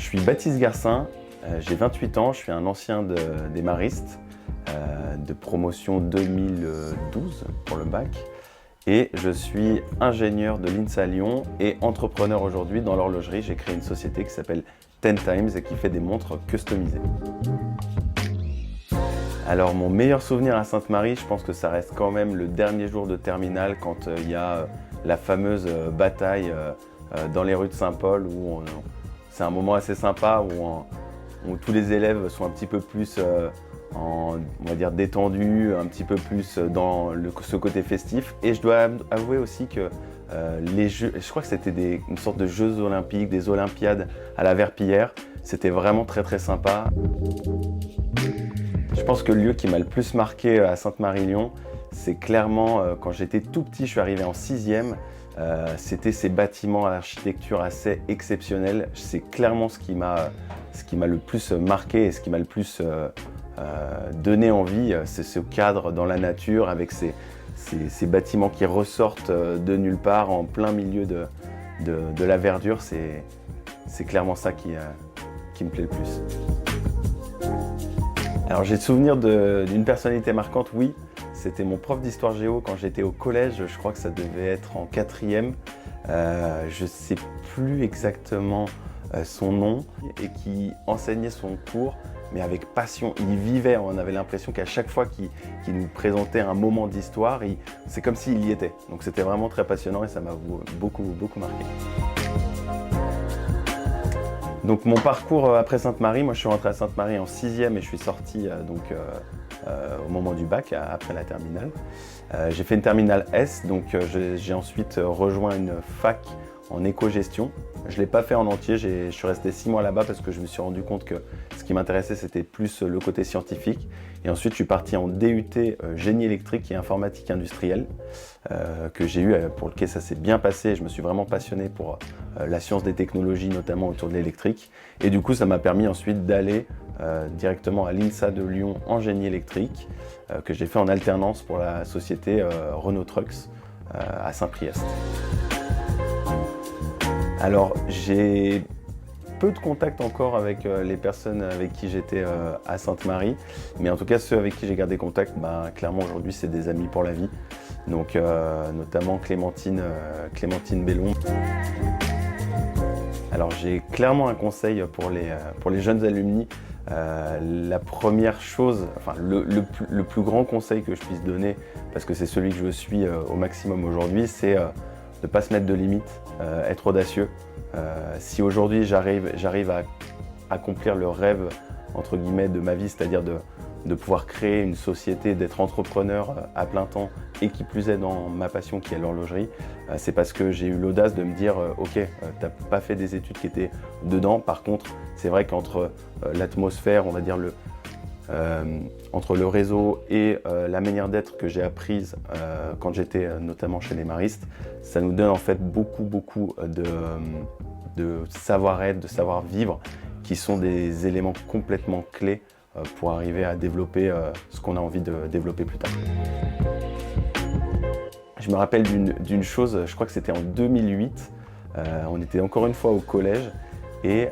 suis Baptiste Garcin, j'ai 28 ans, je suis un ancien des maristes de promotion 2012 pour le bac et je suis ingénieur de l'INSA Lyon et entrepreneur aujourd'hui dans l'horlogerie. J'ai créé une société qui s'appelle 10 Times et qui fait des montres customisées. Alors mon meilleur souvenir à Sainte-Marie, je pense que ça reste quand même le dernier jour de terminale quand il y a la fameuse bataille dans les rues de Saint-Paul où c'est un moment assez sympa où tous les élèves sont un petit peu plus on va dire détendus, un petit peu plus dans ce côté festif. Et je dois avouer aussi que les jeux, je crois que c'était une sorte de Jeux olympiques, des Olympiades à la Verpillière. C'était vraiment très très sympa. Je pense que le lieu qui m'a le plus marqué à Sainte-Marie-Lyon, c'est clairement quand j'étais tout petit, je suis arrivé en 6e, c'était ces bâtiments à l'architecture assez exceptionnelle. C'est clairement ce qui m'a le plus marqué et ce qui m'a le plus donné envie, c'est ce cadre dans la nature avec ces bâtiments qui ressortent de nulle part en plein milieu de la verdure. C'est clairement ça qui me plaît le plus. Alors j'ai le souvenir d'une personnalité marquante, oui. C'était mon prof d'histoire géo quand j'étais au collège, je crois que ça devait être en 4e. Je ne sais plus exactement son nom et qui enseignait son cours, mais avec passion. Il vivait, on avait l'impression qu'à chaque fois qu'il nous présentait un moment d'histoire, c'est comme s'il y était. Donc c'était vraiment très passionnant et ça m'a beaucoup marqué. Donc mon parcours après Sainte-Marie, moi je suis rentré à Sainte-Marie en 6e et je suis sorti au moment du bac, après la terminale. J'ai fait une terminale S, donc j'ai ensuite rejoint une fac en éco-gestion. Je ne l'ai pas fait en entier, je suis resté 6 mois là-bas parce que je me suis rendu compte que ce qui m'intéressait c'était plus le côté scientifique. Et ensuite je suis parti en DUT génie électrique et informatique industrielle que j'ai eu, pour lequel ça s'est bien passé. Je me suis vraiment passionné pour la science des technologies, notamment autour de l'électrique. Et du coup ça m'a permis ensuite d'aller directement à l'INSA de Lyon en génie électrique que j'ai fait en alternance pour la société Renault Trucks à Saint-Priest. Alors j'ai peu de contact encore avec les personnes avec qui j'étais à Sainte-Marie, mais en tout cas ceux avec qui j'ai gardé contact, clairement aujourd'hui c'est des amis pour la vie. Donc notamment Clémentine Bellon. Alors j'ai clairement un conseil pour les jeunes alumni. La première chose, enfin le plus grand conseil que je puisse donner, parce que c'est celui que je suis au maximum aujourd'hui, c'est de ne pas se mettre de limites, être audacieux. Si aujourd'hui j'arrive à accomplir le rêve entre guillemets de ma vie, c'est-à-dire de pouvoir créer une société, d'être entrepreneur à plein temps et qui plus est dans ma passion qui est l'horlogerie, c'est parce que j'ai eu l'audace de me dire ok, t'as pas fait des études qui étaient dedans, par contre c'est vrai qu'entre l'atmosphère, on va dire entre le réseau et la manière d'être que j'ai apprise quand j'étais notamment chez les maristes, ça nous donne en fait beaucoup de savoir-être, de savoir-vivre qui sont des éléments complètement clés pour arriver à développer ce qu'on a envie de développer plus tard. Je me rappelle d'une chose, je crois que c'était en 2008, on était encore une fois au collège et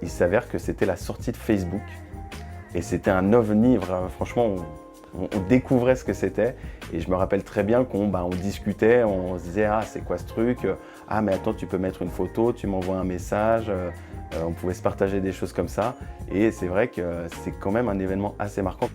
il s'avère que c'était la sortie de Facebook. Et c'était un ovni, franchement, on découvrait ce que c'était. Et je me rappelle très bien qu'on discutait, on se disait « Ah, c'est quoi ce truc ? Ah, mais attends, tu peux mettre une photo, tu m'envoies un message. » On pouvait se partager des choses comme ça. Et c'est vrai que c'est quand même un événement assez marquant.